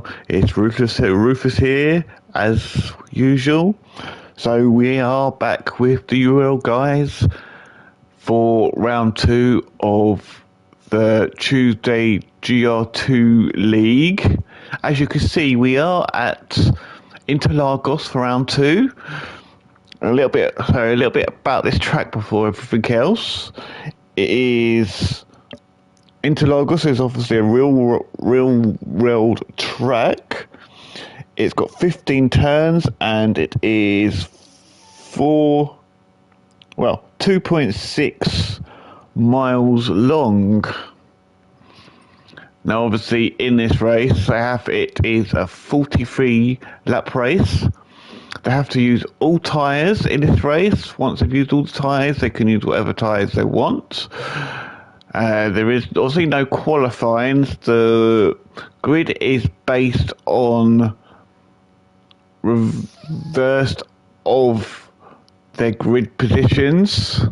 now. It's Rufus here, as usual. So we are back with the URL guys for round 2 of the Tuesday Gr2 League. As you can see, we are at Interlagos for round 2. A little bit about this track before everything else. It is Interlagos is obviously a real world track. It's got 15 turns and it is 2.6 miles long. Now obviously in this race it is a 43 lap race. They have to use all tyres in this race. Once they've used all the tyres, they can use whatever tyres they want. There is obviously no qualifying. The grid is based on reversed of their grid positions.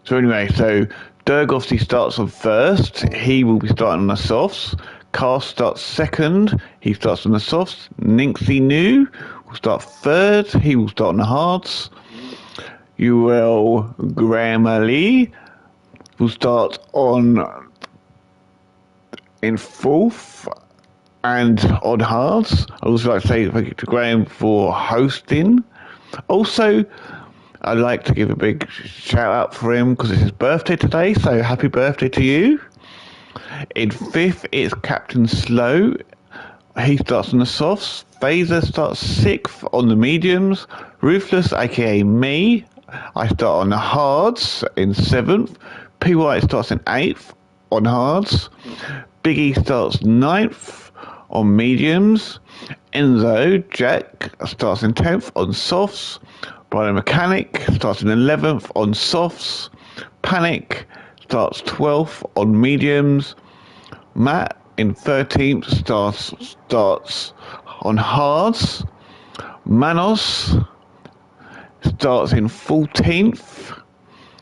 So anyway, so Derg obviously starts on first. He will be starting on the softs. Carl starts second. He starts on the softs. Ninxie New will start third. He will start on the hards. URL-RUTHLESS will start in fourth and on hards. I also like to say thank you to Graham for hosting. Also, I'd like to give a big shout out for him because it's his birthday today, so happy birthday to you. In fifth, it's Captain Slow. He starts on the softs. Phaser starts sixth on the mediums. Ruthless, aka me, I start on the hards in seventh. P White starts in eighth on hards. Biggie starts ninth on mediums. Enzo Jack starts in 10th on softs. Brian Mechanic starts in 11th on softs. Panic starts 12th on mediums. Matt in 13th starts on hards. Manos starts in 14th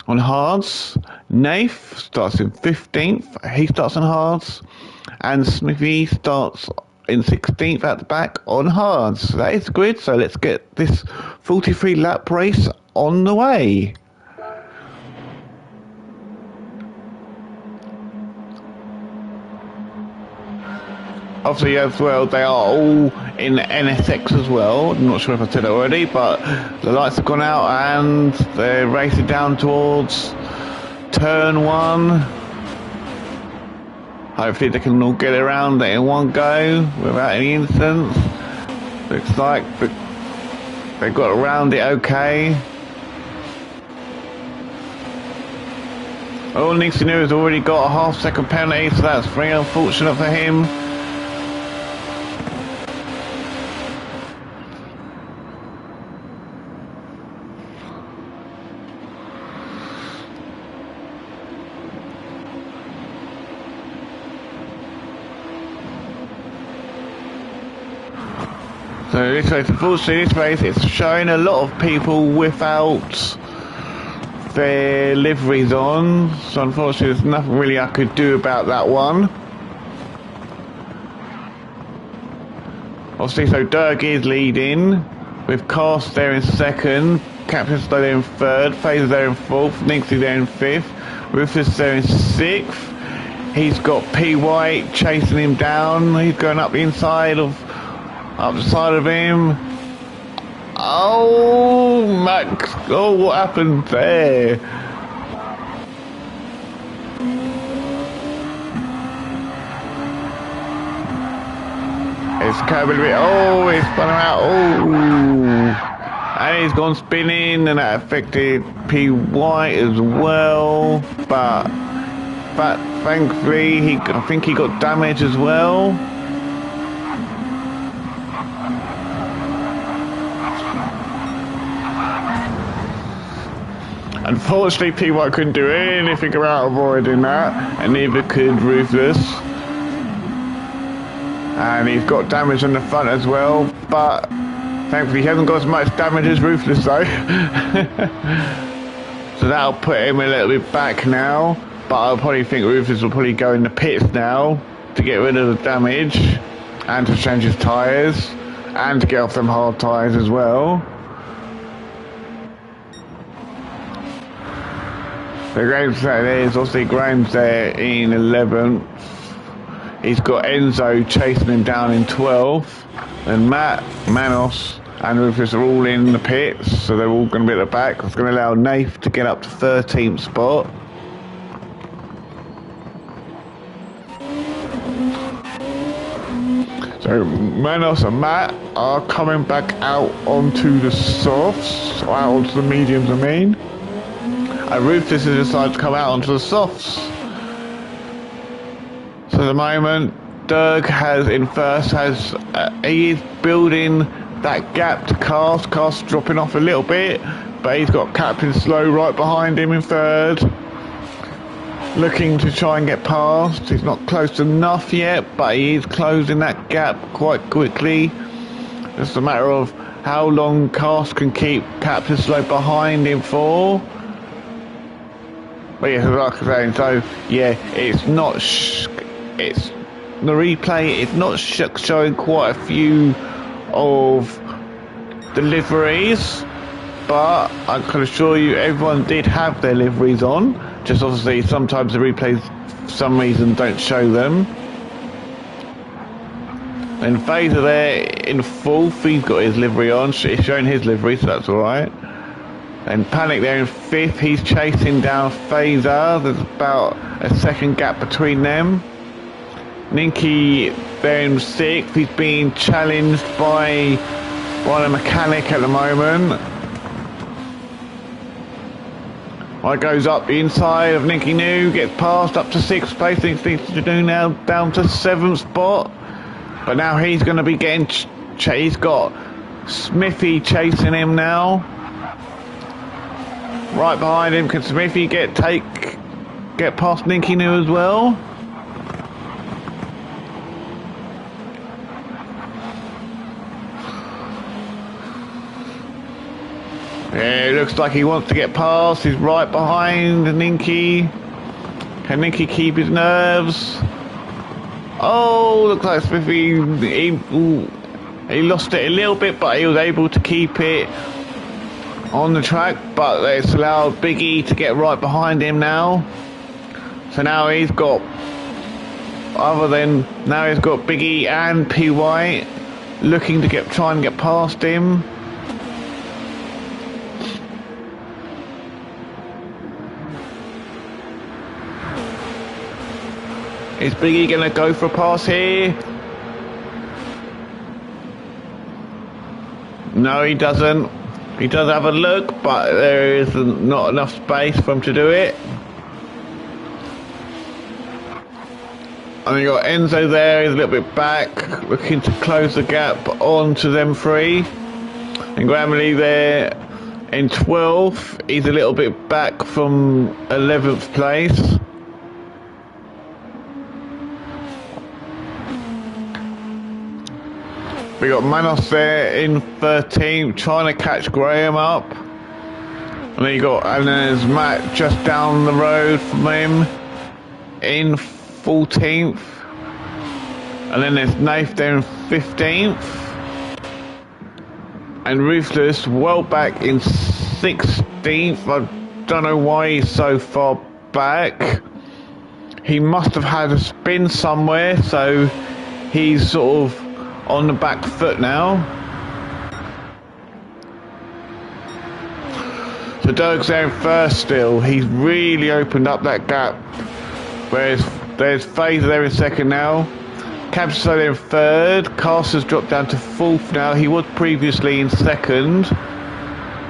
on hards. Nath starts in 15th. He starts on hards. And Smithy starts in 16th at the back on hards. So that is the grid. So let's get this 43 lap race on the way. Obviously as well, they are all in NSX as well. I'm not sure if I said it already, but the lights have gone out and they're racing down towards turn 1. Hopefully they can all get around it in one go without any incidents. Looks like they got around it okay. Oh, Nixonu has already got a half-second penalty, so that's very unfortunate for him. So this race, unfortunately, this race is showing a lot of people without their liveries on. So unfortunately, there's nothing really I could do about that one. Obviously, so Derg is leading, with Cast there in second, Captain Slow there in third, Phaser there in fourth, Nixie there in fifth, Rufus there in sixth. He's got P White chasing him down. He's going up the inside of. Up the side of him. Oh, Max. Oh, what happened there? It's coming a bit. Oh, it's spun him out. Oh. And he's gone spinning, and that affected P White as well. But thankfully, I think he got damaged as well. Unfortunately, P White couldn't do anything about avoiding that, and neither could Ruthless. And he's got damage on the front as well, but thankfully he hasn't got as much damage as Ruthless though. So that'll put him a little bit back now, but I probably think Ruthless will probably go in the pits now to get rid of the damage and to change his tyres and to get off them hard tyres as well. So Graham's there, obviously Graham's there in 11th. He's got Enzo chasing him down in 12th. And Matt, Manos and Rufus are all in the pits, so they're all going to be at the back. That's going to allow Nath to get up to 13th spot. So Manos and Matt are coming back out onto the softs, out onto the mediums I mean. And Rufus has decided to come out onto the softs. So at the moment, Dirk has in first, he is building that gap to Cast. Cast dropping off a little bit, but he's got Captain Slow right behind him in third. Looking to try and get past. He's not close enough yet, but he is closing that gap quite quickly. Just a matter of how long Cast can keep Captain Slow behind him for. But yeah, like I was saying, so yeah, it's not. It's the replay. It's not showing quite a few of deliveries, but I can assure you, everyone did have their liveries on. Just obviously, sometimes the replays, for some reason, don't show them. And Phaser there in fourth, he's got his livery on. It's showing his livery, so that's all right. And Panic there in fifth, he's chasing down Phaser. There's about a second gap between them. Ninky there in sixth, he's being challenged by the mechanic at the moment. Right, goes up the inside of Ninky New, gets past up to sixth place, needs to do now down to seventh spot. But now he's going to be getting, he's got Smithy chasing him now. Right behind him, can Smithy get past Ninky New as well? Yeah, it looks like he wants to get past. He's right behind Ninky. Can Ninky keep his nerves? Oh, looks like Smithy, he lost it a little bit, but he was able to keep it on the track. But it's allowed Biggie to get right behind him now. So now he's got, now he's got Biggie and P White looking to try and get past him. Is Biggie going to go for a pass here? No, he doesn't. He does have a look, but there is not enough space for him to do it. And you got Enzo there, he's a little bit back, looking to close the gap onto them three. And Grammarly there in 12th, he's a little bit back from 11th place. We got Manos there in 13th, trying to catch Graham up. And then there's Matt just down the road from him in 14th. And then there's Nath there in 15th. And Ruthless well back in 16th. I don't know why he's so far back. He must have had a spin somewhere, so he's sort of on the back foot now. So Dirk's there in first still. He's really opened up that gap. Whereas there's Phaser there in second now. Cabs there in third. Caster's dropped down to fourth now. He was previously in second.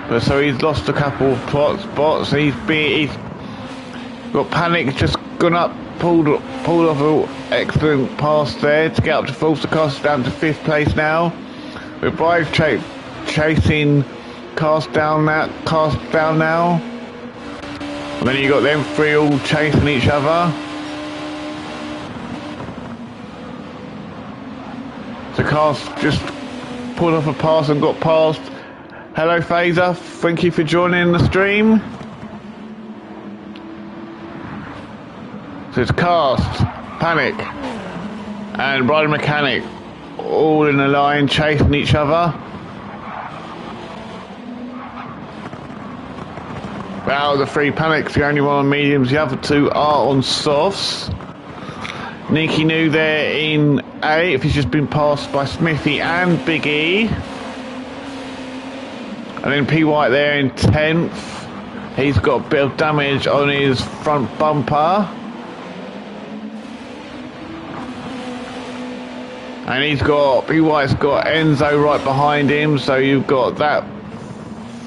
But so he's lost a couple of spots. He's got Panic just gone up, pulled off an excellent pass there to get up to fourth. The Cast down to fifth place now. With Vive chasing Cast down now. And then you got them three all chasing each other. The Cast just pulled off a pass and got past. Hello Phaser, thank you for joining the stream. So it's Cast, Panic, and Rider Mechanic all in a line chasing each other. Out of the three, Panic's the only one on mediums, the other two are on softs. Nicky New there in 8th, he's just been passed by Smithy and Big E. And then P White there in 10th. He's got a bit of damage on his front bumper. And P White's got Enzo right behind him, so you've got that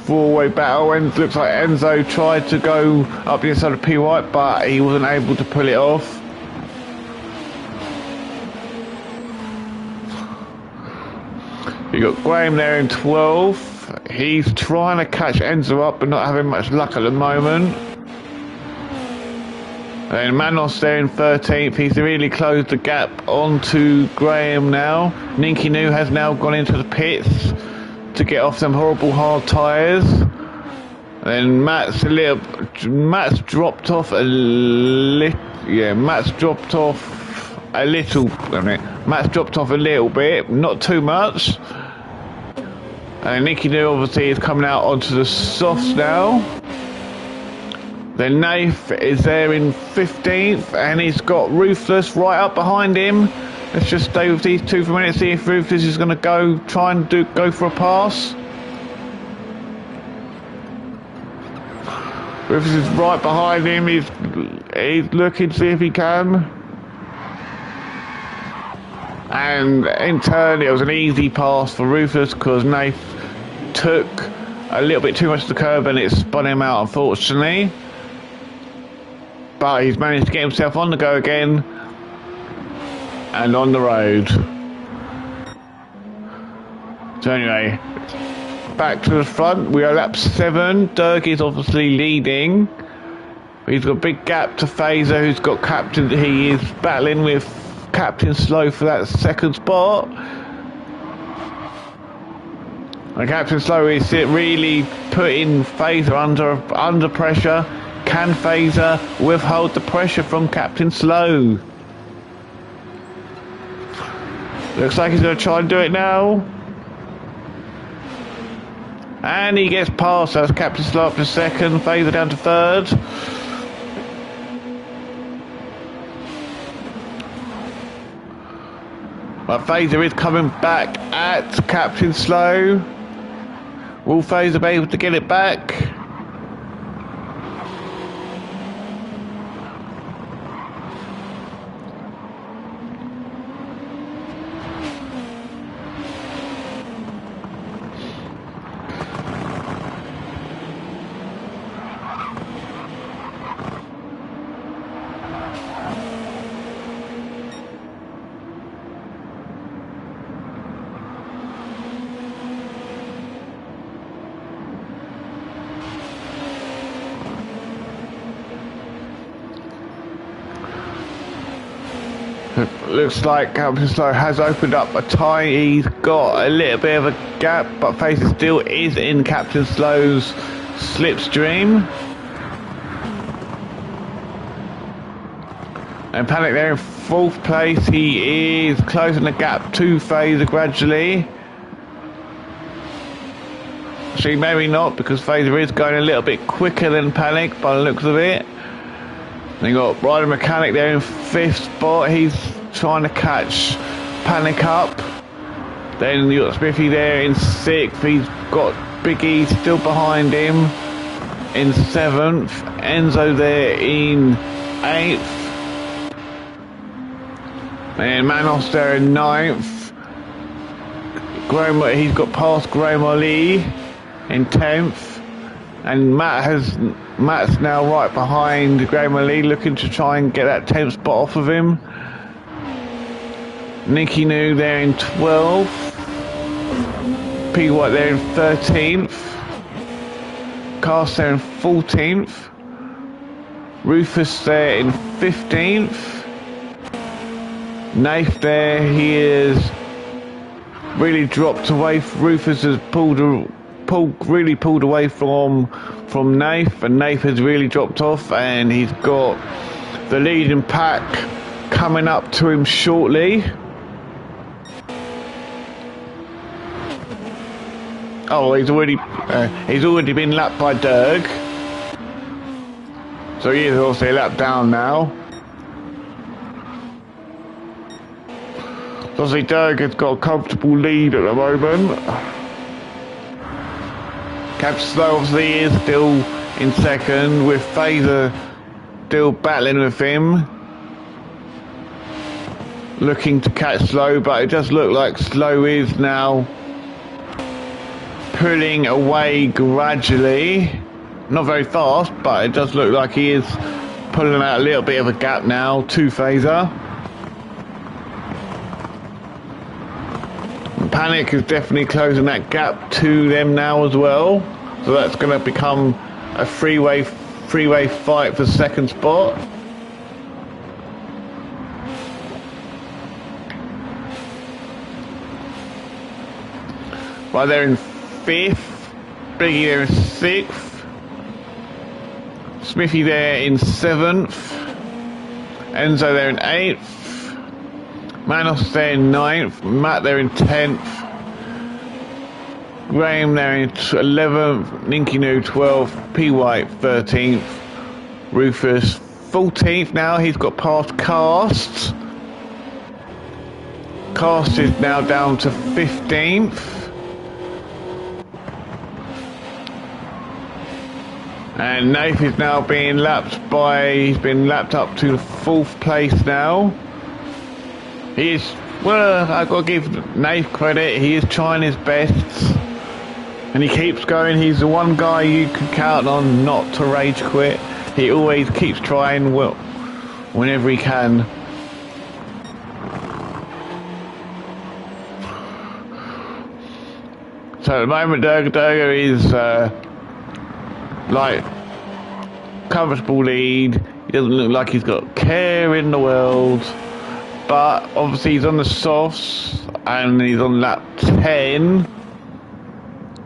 four-way battle. And looks like Enzo tried to go up the inside of P White, but he wasn't able to pull it off. You got Graham there in 12th. He's trying to catch Enzo up, but not having much luck at the moment. And then Manos there in 13th. He's really closed the gap onto Graham now. Nicky New has now gone into the pits to get off some horrible hard tyres. And then Matt's dropped off a little. Yeah, Matt's dropped off a little. Matt's dropped off a little bit, not too much. And Nicky New obviously is coming out onto the softs now. Then Nath is there in 15th, and he's got Ruthless right up behind him. Let's just stay with these two for a minute, see if Ruthless is going to try and go for a pass. Ruthless is right behind him. He's looking to see if he can. And in turn, it was an easy pass for Ruthless because Nath took a little bit too much to the curb and it spun him out, unfortunately. But he's managed to get himself on the go again and on the road. So anyway, back to the front. We are lap 7. Dirk is obviously leading. He's got a big gap to Phaser, who's got captain. He is battling with Captain Slow for that second spot. And Captain Slow is really putting Phaser under pressure. Can Phaser withhold the pressure from Captain Slow? Looks like he's going to try and do it now. And he gets past. That's Captain Slow up to second. Phaser down to third. But Phaser is coming back at Captain Slow. Will Phaser be able to get it back? Looks like Captain Slow has opened up a tie. He's got a little bit of a gap, but Phaser still is in Captain Slow's slipstream. And Panic there in 4th place. He is closing the gap to Phaser gradually. Actually, maybe not, because Phaser is going a little bit quicker than Panic by the looks of it. And you got Rider Mechanic there in 5th spot. He's trying to catch Panic up. Then you got Smithy there in 6th. He's got Big E still behind him in 7th. Enzo there in 8th. And Manos there in 9th. Graham, he's got past Graham Ali in 10th. And Matt's now right behind Graham Ali, looking to try and get that 10th spot off of him. Nicky New there in 12th. P White there in 13th. Cast there in 14th. Rufus there in 15th. Nath there, he is really dropped away. Rufus has pulled away from Nath, and Nath has really dropped off, and he's got the leading pack coming up to him shortly. Oh, he's already been lapped by Derg. So he is also a lap down now. So obviously Derg has got a comfortable lead at the moment. Capslow obviously is still in second, with Phaser still battling with him. Looking to catch Slow, but it does look like Slow is now pulling away gradually. Not very fast, but it does look like he is pulling out a little bit of a gap now to Phaser. Panic is definitely closing that gap to them now as well. So that's going to become a three-way fight for second spot. Right, they're in fifth. Biggie there in sixth. Smithy there in seventh. Enzo there in eighth. Manos there in ninth. Matt there in 10th. Graham there in 11th. Ninkinu 12th. P. White 13th. Rufus 14th now. He's got past Cast. Cast is now down to 15th. And Nath is now being lapped he's been lapped up to the 4th place now. He is, well, I've got to give Nath credit, he is trying his best. And he keeps going, he's the one guy you can count on not to rage quit. He always keeps trying, well, whenever he can. So at the moment, Durga is like comfortable lead. He doesn't look like he's got care in the world, but obviously he's on the softs and he's on lap 10,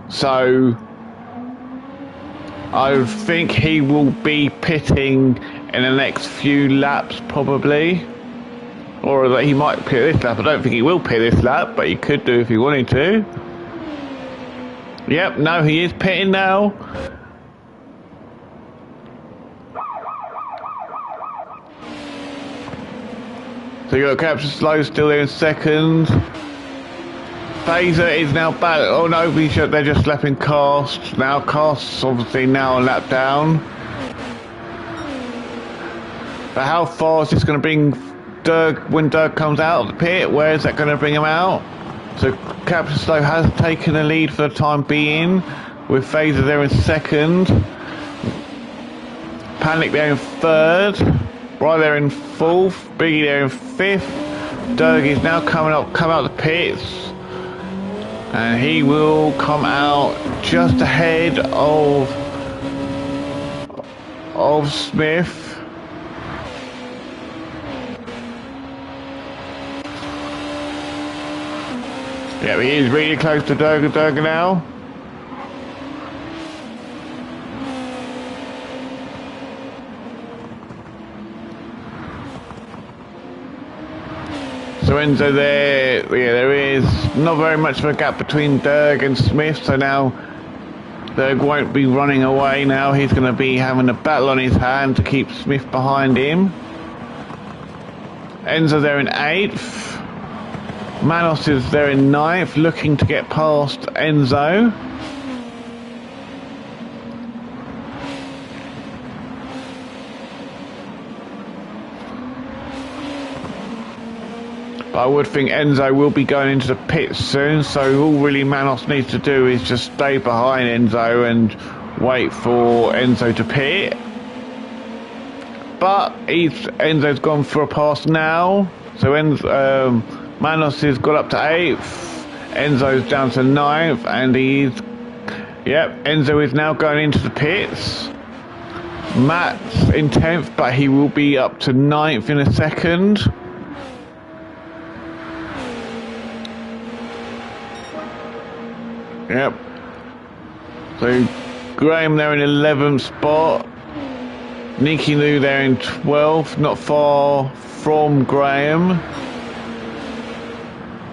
so I think he will be pitting in the next few laps probably, or that he might pit this lap. I don't think he will pit this lap, but he could do if he wanted to. Yep, no, he is pitting now. So you got Capture Slow still there in second. Phaser is now back. Oh no, they're just lapping Cast. Now Cast's obviously now a lap down. But how far is this going to bring Dirk when Dirk comes out of the pit? Where is that going to bring him out? So Capture Slow has taken the lead for the time being, with Phaser there in second. Panic there in third. Right there in 4th, Biggie there in 5th. Doug is now come out the pits, and he will come out just ahead of Smith. Yeah, he is really close to Doug now. So Enzo there, yeah, there is not very much of a gap between Derg and Smith, so now Derg won't be running away now. He's going to be having a battle on his hand to keep Smith behind him. Enzo there in 8th. Manos is there in 9th, looking to get past Enzo. I would think Enzo will be going into the pits soon, so all really Manos needs to do is just stay behind Enzo and wait for Enzo to pit. But Enzo's gone for a pass now, so Manos has got up to 8th, Enzo's down to 9th, and Enzo is now going into the pits. Matt's in 10th, but he will be up to 9th in a second. Yep. So Graham there in 11th spot. Nicky Lou there in 12th, not far from Graham.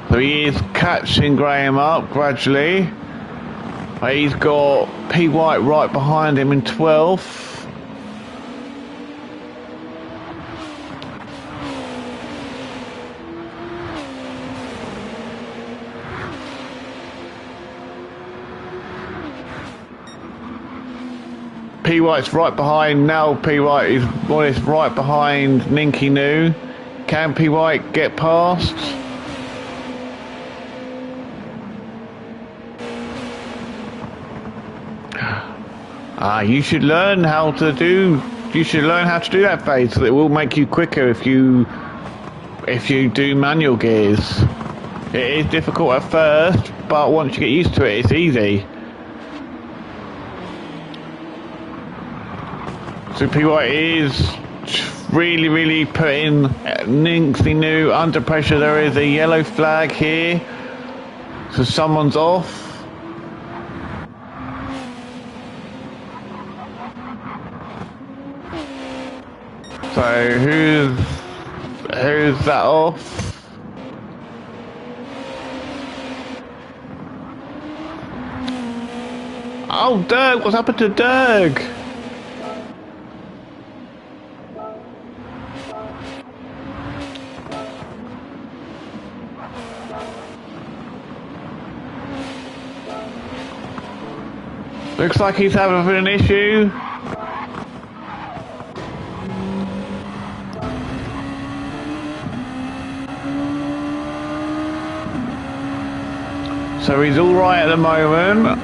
So he is catching Graham up gradually. He's got P White right behind him in 12th. P White's right behind now. P White is more or less right behind Ninky New. Can P White get past? You should learn how to do. You should learn how to do that phase. So it will make you quicker if you do manual gears. It is difficult at first, but once you get used to it, it's easy. So P White is really putting Ninky New under pressure. There is a yellow flag here, so someone's off. So who's that off? Oh, Dirk! What's happened to Dirk? Looks like he's having an issue. So he's all right at the moment.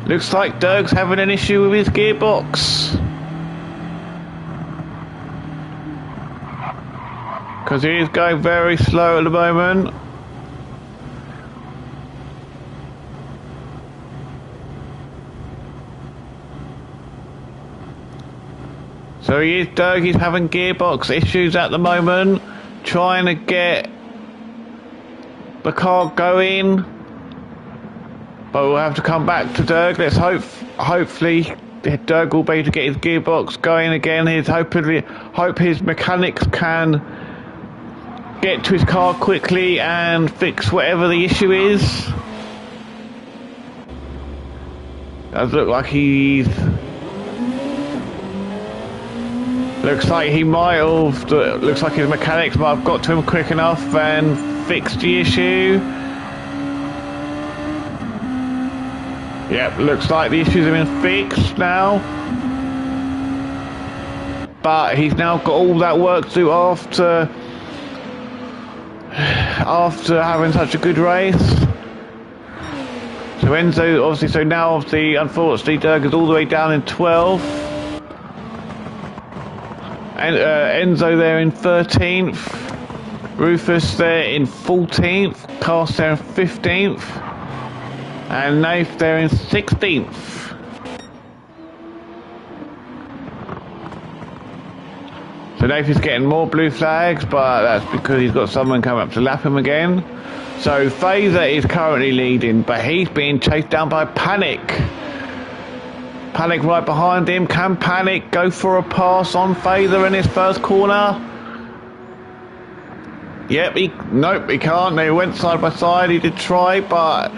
Looks like Dirk's having an issue with his gearbox. Because he is going very slow at the moment. So Dirk is having gearbox issues at the moment. Trying to get the car going. But we'll have to come back to Dirk. Let's hopefully Dirk will be able to get his gearbox going again. Hope his mechanics can get to his car quickly and fix whatever the issue is. Does look like looks like he might have. Looks like his mechanics might have got to him quick enough and fixed the issue. Yep, looks like the issues have been fixed now. But he's now got all that work to do after having such a good race. So Enzo, obviously, unfortunately, Dirk is all the way down in 12th. And Enzo there in 13th. Rufus there in 14th. Cast there in 15th. And Nath there in 16th. So Nath is getting more blue flags, but that's because he's got someone coming up to lap him again. So Phaser is currently leading, but he's being chased down by Panic. Panic right behind him. Can Panic go for a pass on Phaser in his first corner? Yep, nope, he can't. They went side by side. He did try, but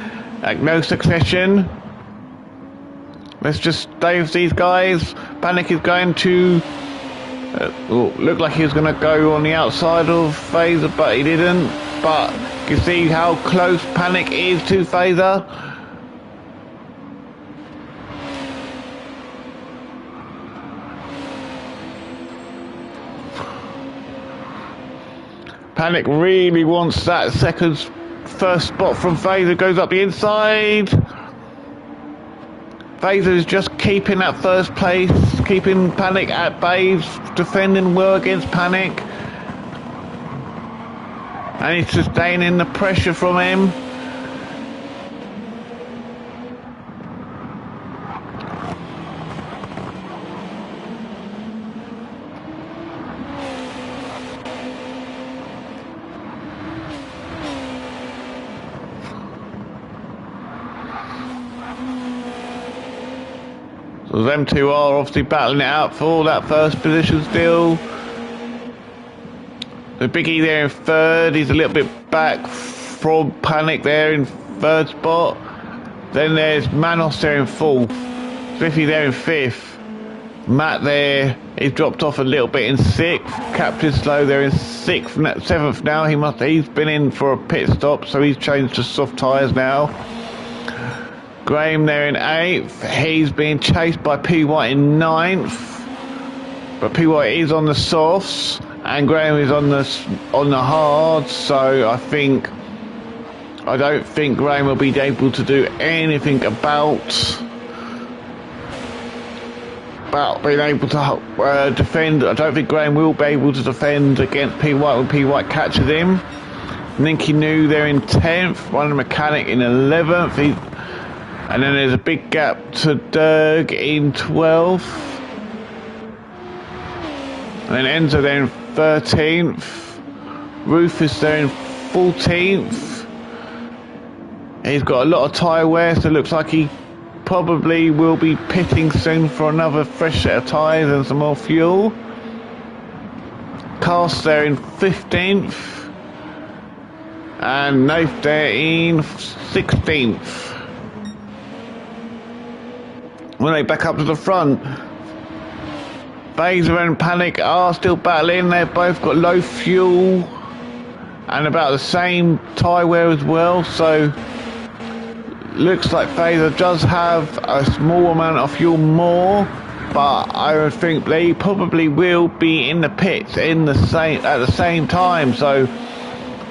no succession. Let's just save these guys. Panic is going to look like he was going to go on the outside of Phaser, but he didn't. But you can see how close Panic is to Phaser. Panic really wants that first spot from Phaser. Goes up the inside. Phaser is just keeping that first place, keeping Panic at bay, defending well against Panic. And he's sustaining the pressure from him. Them two are obviously battling it out for that first position still. The Biggie there in third. He's a little bit back from Panic there in third spot. Then there's Manos there in fourth. Smithy there in fifth. Matt there, he's dropped off a little bit in sixth. Captain Slow there in seventh now. He's been in for a pit stop, so he's changed to soft tyres now. Graham there in eighth. He's being chased by P White in ninth, but P White is on the softs and Graham is on the hards. So I don't think Graham will be able to do anything about being able to defend. I don't think Graham will be able to defend against P White when P White catches him. Ninky New there in 10th, One Mechanic in 11th. And then there's a big gap to Derg in 12th. And then Enzo there in 13th. Rufus there in 14th. He's got a lot of tyre wear, so it looks like he probably will be pitting soon for another fresh set of tyres and some more fuel. Cast there in 15th. And Nath there in 16th. When they back up to the front, Phaser and Panic are still battling. They've both got low fuel and about the same tyre wear as well, so looks like Phaser does have a small amount of fuel more, but I think they probably will be in the pits at the same time. So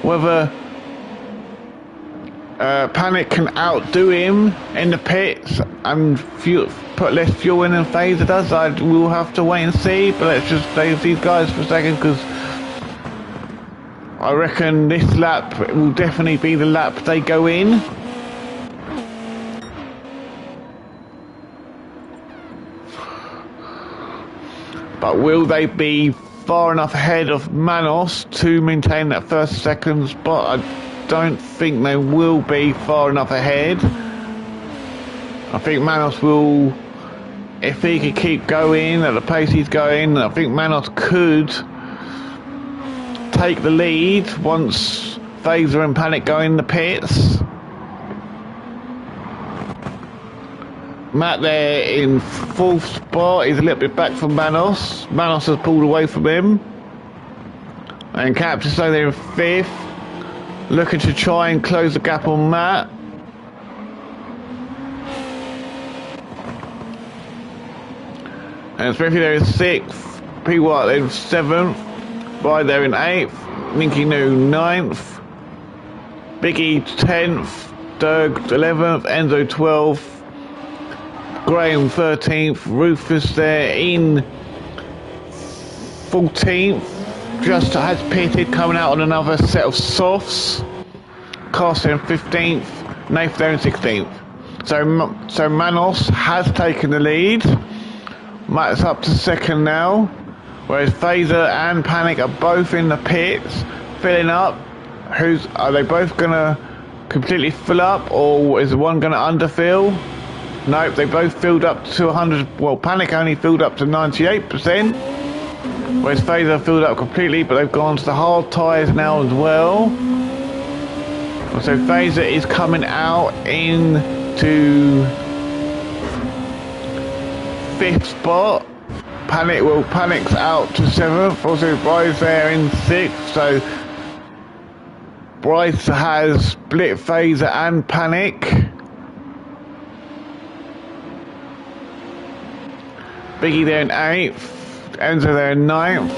whether Panic can outdo him in the pits and put less fuel in than Phaser does, we'll have to wait and see. But let's just save these guys for a second, because I reckon this lap will definitely be the lap they go in. But will they be far enough ahead of Manos to maintain that first second spot? I don't think they will be far enough ahead. I think Manos will, if he could keep going at the pace he's going, I think Manos could take the lead once Phaser and Panic go in the pits. Matt there in fourth spot. He's a little bit back from Manos. Manos has pulled away from him. And Captain Slow there in fifth, looking to try and close the gap on Matt. And Smithy there in sixth. P White there in seventh. Ride there in eighth. Ninky New ninth. Biggie 10th. Derg 11th. Enzo 12th. Graham 13th. Rufus there in 14th. Just has pitted, coming out on another set of softs. Cast there in 15th. Nath there in 16th. So Manos has taken the lead. Matt's up to second now, whereas Phaser and Panic are both in the pits, filling up. Are they both gonna completely fill up, or is one gonna underfill? Nope, they both filled up to 100. Well, Panic only filled up to 98%, whereas Phaser filled up completely, but they've gone to the hard tyres now as well. So Phaser is coming out into fifth spot. Panic's out to seventh. Also Bryce there in sixth. So Bryce has split Phaser and Panic. Biggie there in eighth. Enzo there in ninth.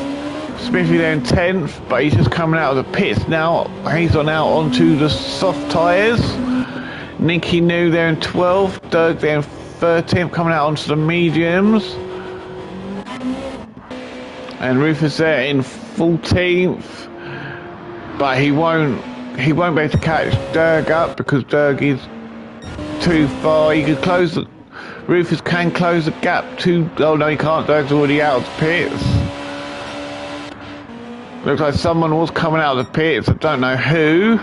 Smithy there in 10th, but he's just coming out of the pits now. He's on out onto the soft tyres. Ninky New there in 12th. Derg there in 13th, coming out onto the mediums. And Rufus there in 14th, but he won't be able to catch Derg up because Derg is too far. He could close Rufus can close the gap to. Oh no, he can't. Derg's already out of the pits. Looks like someone was coming out of the pits. I don't know who.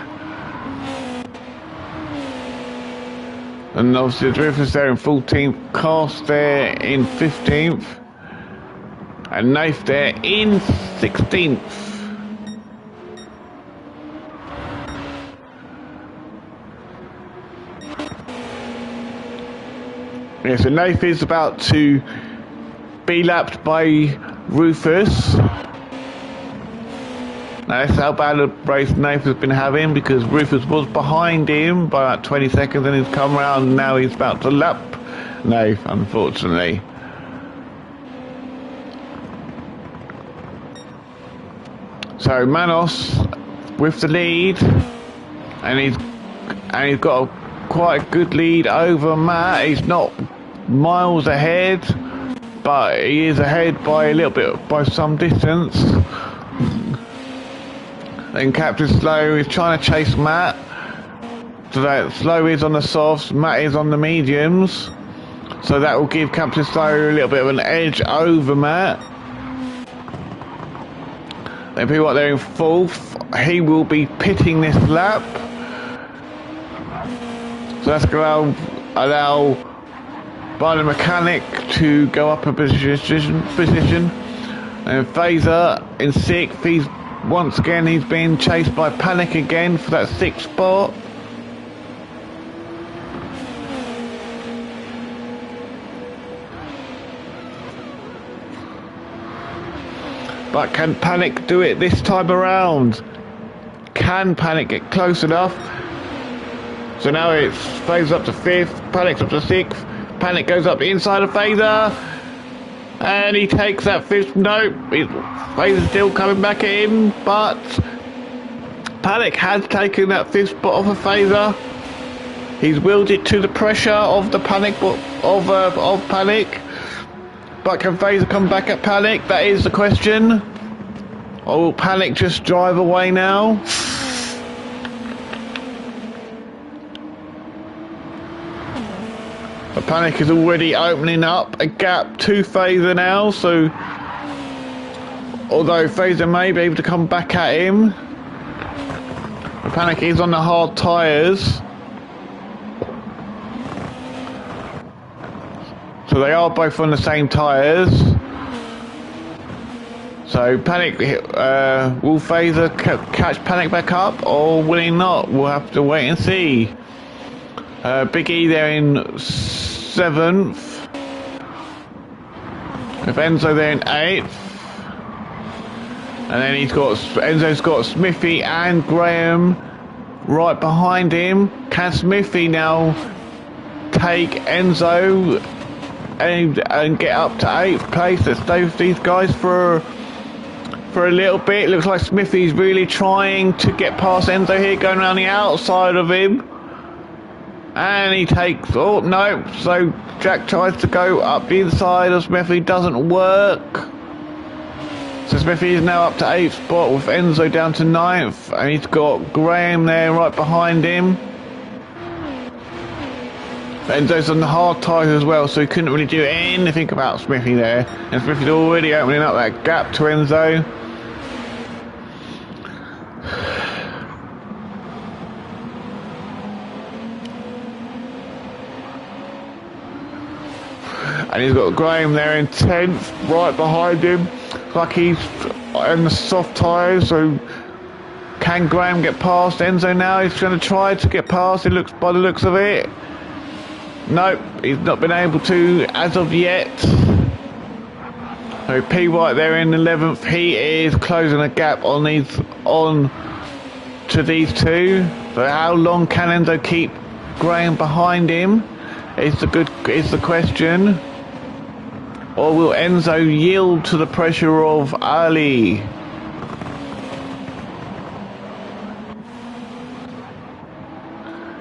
And obviously Rufus there in 14th, Cast there in 15th, and Nath there in 16th. Yeah, so Nath is about to be lapped by Rufus. Now that's how bad a race Nath has been having, because Rufus was behind him by about 20 seconds and he's come round and now he's about to lap Nath, unfortunately. So Manos with the lead, and he's got quite a good lead over Matt. He's not miles ahead, but he is ahead by a little bit, by some distance. Then Captain Slow is trying to chase Matt. So that Slow is on the softs, Matt is on the mediums. So that will give Captain Slow a little bit of an edge over Matt. Then people up there in 4th, he will be pitting this lap. So that's going to allow Barney Mechanic to go up a position. And Phaser in 6th, once again he's being chased by Panic again for that 6th spot. But can Panic do it this time around? Can Panic get close enough? So now it's Phaser up to 5th, Panic's up to 6th, Panic goes up the inside of Phaser, and he takes that 5th. No, Phaser's still coming back at him, but Panic has taken that 5th spot off of Phaser. He's willed it to the pressure of the Panic, of Panic. But can Phaser come back at Panic? That is the question. Or will Panic just drive away now? But Panic is already opening up a gap to Phaser now, so although Phaser may be able to come back at him, Panic is on the hard tyres. So they are both on the same tyres. So Panic, will Phaser catch Panic back up, or will he not? We'll have to wait and see. Big E there in 7th. With Enzo there in 8th. And then Enzo's got Smithy and Graham right behind him. Can Smithy now take Enzo and get up to 8th place? Let's stay with these guys for a little bit. Looks like Smithy's really trying to get past Enzo here, going around the outside of him. And he takes, oh no, so Jack tries to go up the inside of Smithy, doesn't work. So Smithy is now up to 8th spot with Enzo down to 9th, and he's got Graham there right behind him. Enzo's on the hard tyres as well, so he couldn't really do anything about Smithy there. And Smithy's already opening up that gap to Enzo. And he's got Graham there in 10th, right behind him. Like he's on the soft tyres, so can Graham get past Enzo now? He's going to try to get past, it looks, by the looks of it. Nope, he's not been able to as of yet. So P White there in 11th, he is closing a gap on to these two. So how long can Enzo keep Graham behind him? Is the question. Or will Enzo yield to the pressure of Ali?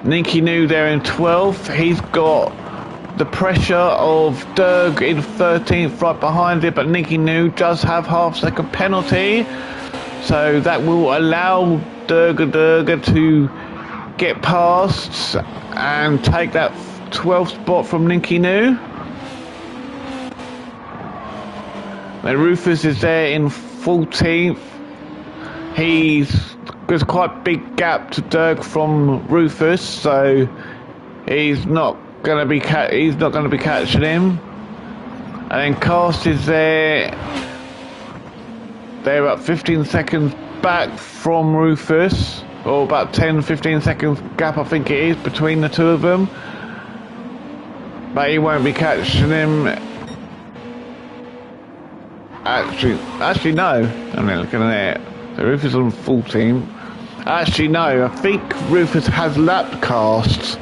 Nicky New there in 12th. He's got the pressure of Derg in 13th right behind it, but Nicky New does have half-second penalty. So that will allow Durga to get past and take that 12th spot from Nicky New. Then Rufus is there in 14th. There's quite a big gap to Dirk from Rufus, so He's not gonna be catching him. And then Cast is there. They're about 15 seconds back from Rufus, or about 10-15 seconds gap I think it is between the two of them. But he won't be catching him. Actually no. I'm looking at it. So Rufus on 14. Actually no, I think Rufus has lapped Cast.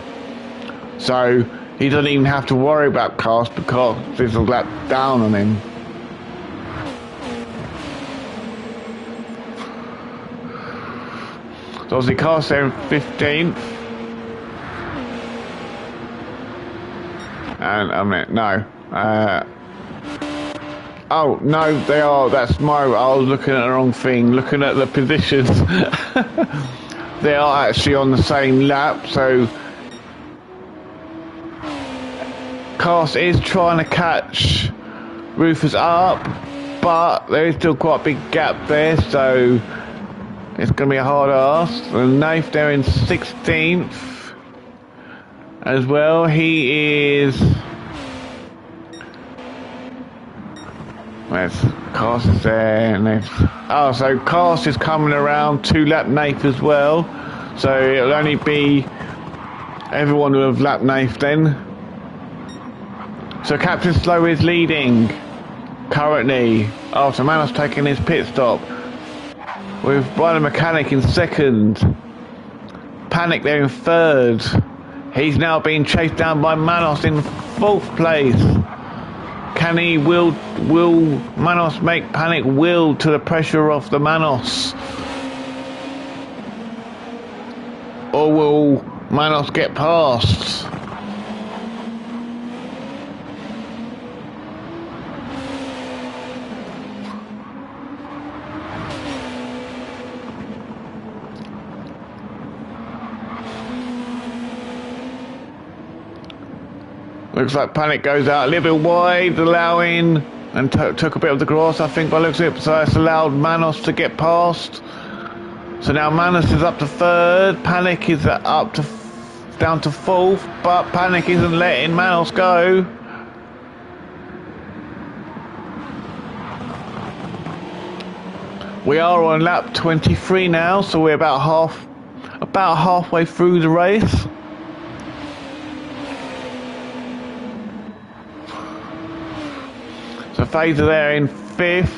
So he doesn't even have to worry about Cast because there's a lap down on him. So obviously Cast there in 15th. And no. Oh no, they are. That's my. I was looking at the wrong thing. Looking at the positions. They are actually on the same lap. So Cast is trying to catch Rufus up, but there is still quite a big gap there. So it's going to be a hard ask. And Nath there in 16th as well. He is. Where's Cast is there? Oh, so Cast is coming around 2-lap Nath as well. So it'll only be everyone will have lapped Nath then. So Captain Slow is leading currently. Oh, so Manos taking his pit stop. With Brian Mechanic in second. Panic there in third. He's now being chased down by Manos in fourth place. Can he will Manos make Panic wield to the pressure of the Manos? Or will Manos get past? Looks like Panic goes out a little bit wide, allowing, and took a bit of the grass, I think, by the looks of it, so it's allowed Manos to get past. So now Manos is up to third, Panic is up to down to fourth, but Panic isn't letting Manos go. We are on lap 23 now, so we're about halfway through the race. So Phaser there in fifth.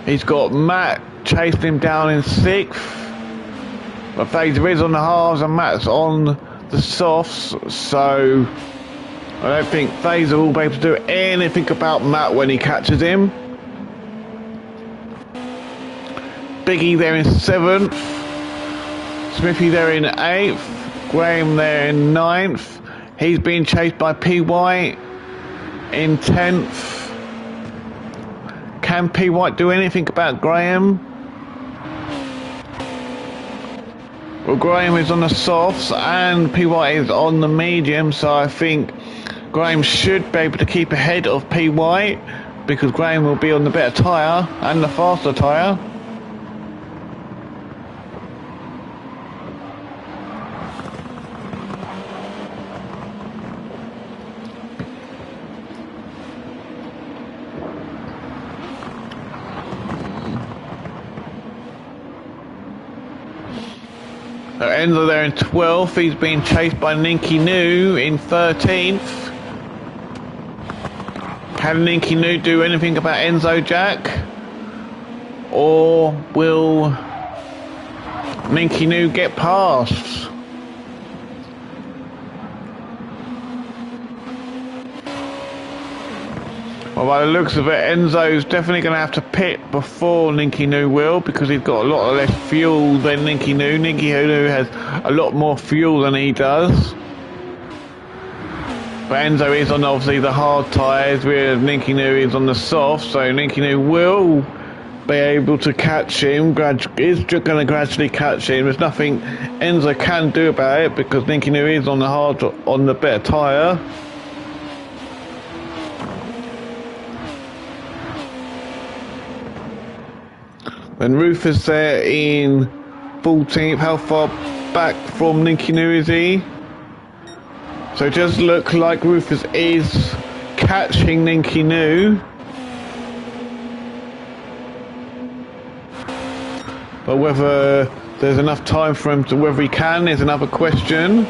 He's got Matt chasing him down in sixth. But Phaser is on the halves and Matt's on the softs. So I don't think Phaser will be able to do anything about Matt when he catches him. Biggie there in seventh. Smithy there in eighth. Graham there in ninth. He's being chased by P. White in 10th. Can P. White do anything about Graham? Well, Graham is on the softs and P. White is on the medium, so I think Graham should be able to keep ahead of P. White because Graham will be on the better tyre and the faster tyre. Enzo there in 12th, he's being chased by Ninky New in 13th. Can Ninky New do anything about Enzo Jack? Or will Ninky New get past? Well, by the looks of it, Enzo's definitely going to have to pit before Ninky New will because he's got a lot less fuel than Ninky New. Ninky New has a lot more fuel than he does. But Enzo is on obviously the hard tyres, whereas Ninky New is on the soft, so Ninky New will be able to catch him, is going to gradually catch him. There's nothing Enzo can do about it because Ninky New is on the better tyre. Then Rufus there in 14th. How far back from Ninky Noo, is he? So it does look like Rufus is catching Ninky Noo. But whether there's enough time for him to, whether he can, is another question.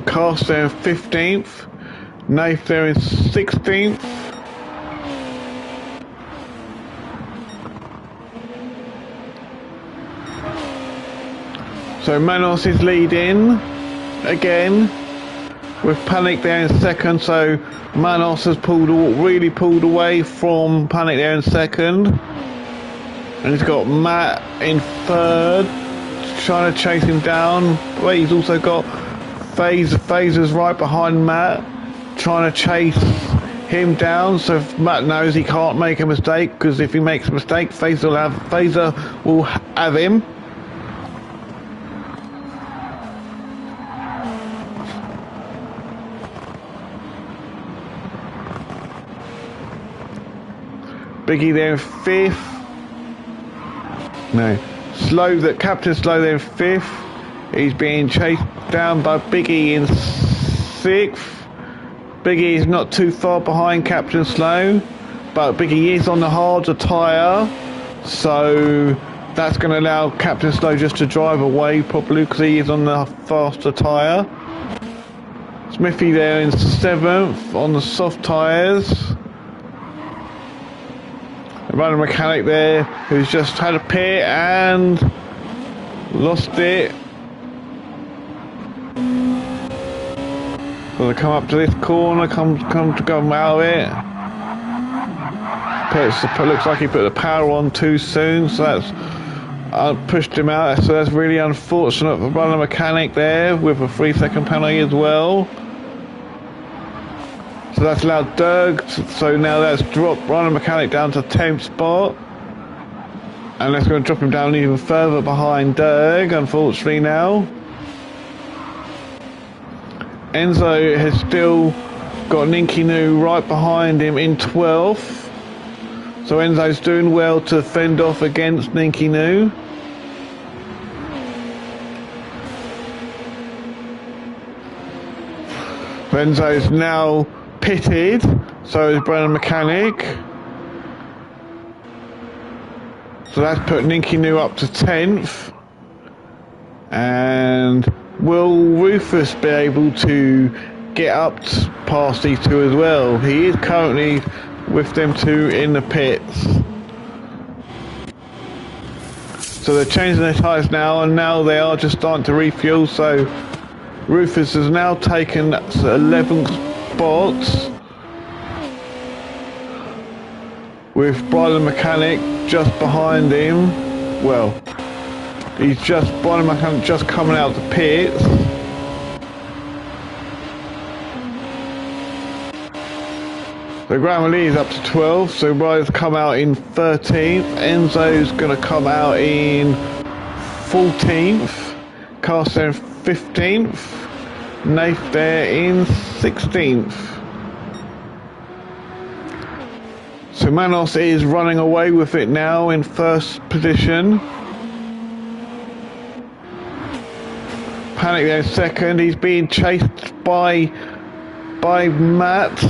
Cast there in 15th, Nath there in 16th. So Manos is leading again, with Panic there in second. So Manos has really pulled away from Panic there in second, and he's got Matt in third, trying to chase him down. But he's also got Phaser's right behind Matt, trying to chase him down. So Matt knows he can't make a mistake, because if he makes a mistake, Phaser will have him. Biggie there in 5th. No. Captain Slow there in 5th. He's being chased down by Biggie in 6th. Biggie is not too far behind Captain Slow, but Biggie is on the harder tyre, so that's going to allow Captain Slow just to drive away probably, because he is on the faster tyre. Smithy there in 7th on the soft tyres. Running mechanic there, who's just had a pit and lost it. So they come up to this corner, come to go out of it. Looks like he put the power on too soon, so that's pushed him out. So that's really unfortunate for running mechanic there, with a 3-second penalty as well. So that's allowed Dirk, so now that's dropped Rhino Mechanic down to 10th spot. And that's going to drop him down even further behind Dirk, unfortunately now. Enzo has still got Ninky Noo right behind him in 12th. So Enzo's doing well to fend off against Ninky Noo. Enzo's now pitted, so is Brennan Mechanic. So that's put Ninky Noo up to 10th. And will Rufus be able to get up past these two as well? He is currently with them two in the pits. So they're changing their tyres now, and now they are just starting to refuel. So Rufus has now taken 11th spots, with Brylan Mechanic just behind him. Well, Brylan Mechanic just coming out the pits. So Graham Lee is up to 12th, so Brylan's come out in 13th. Enzo's going to come out in 14th. Carson 15th. Nath there in 16th. So Manos is running away with it now in first position. Panic there in second. He's being chased by Matt.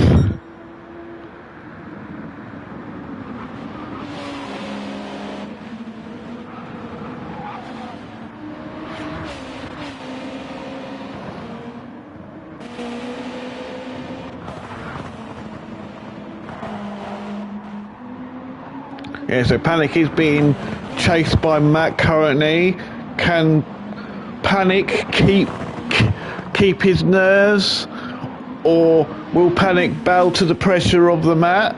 Yeah, so Panic is being chased by Matt currently. Can Panic keep his nerves, or will Panic bow to the pressure of the Matt?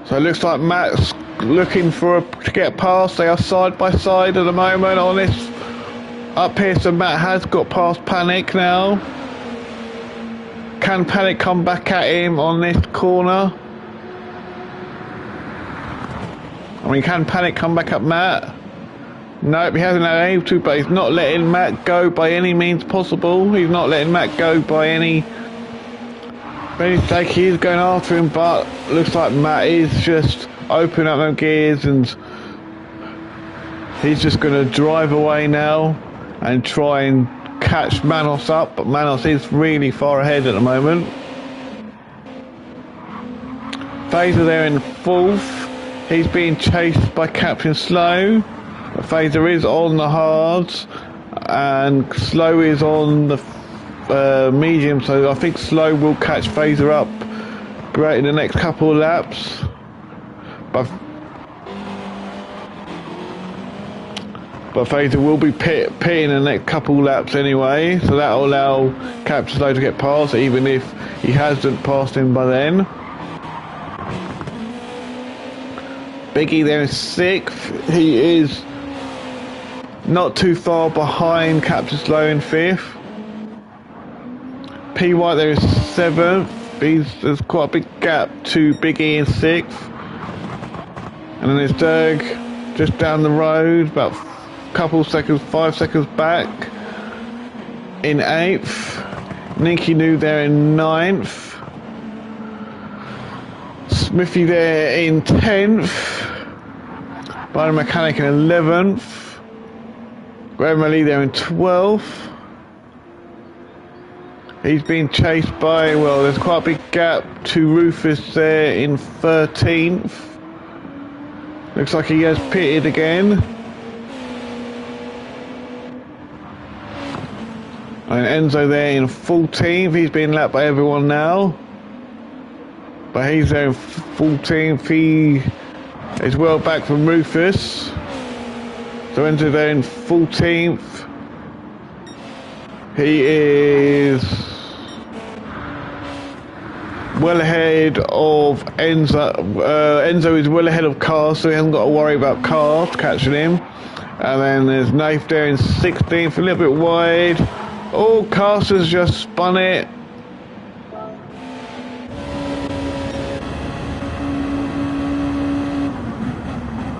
So it looks like Matt's looking to get past. They are side by side at the moment on this up here. So Matt has got past Panic now. Can Panic come back at him on this corner? I mean, can Panic come back at Matt? Nope, he hasn't been able to, but he's not letting Matt go by any means possible. He's not letting Matt go by any mistake. He is going after him, but looks like Matt is just opening up them gears and he's just going to drive away now and try and catch Manos up, but Manos is really far ahead at the moment. Phaser there in fourth. He's being chased by Captain Slow. But Phaser is on the hards and Slow is on the medium, so I think Slow will catch Phaser up great in the next couple of laps. But Phaser will be pitting in the next couple laps anyway, so that will allow Captain Slow to get past, even if he hasn't passed him by then. Biggie there in sixth. He is not too far behind Captain Slow in fifth. P White there is seventh. There's quite a big gap to Biggie in sixth. And then there's Dirk just down the road, about couple seconds, 5 seconds back in eighth. Ninky Noo there in ninth. Smithy there in 10th. Byron Mechanic in 11th. Graham Ali there in 12th. He's being chased by, well, there's quite a big gap to Rufus there in 13th. Looks like he has pitted again. And Enzo there in 14th. He's being lapped by everyone now. But he's there in 14th. He is well back from Rufus. So Enzo there in 14th. He is well ahead of Enzo. Enzo is well ahead of Cars, so he hasn't got to worry about Cars catching him. And then there's Nath there in 16th, a little bit wide. Oh, Carster's just spun it.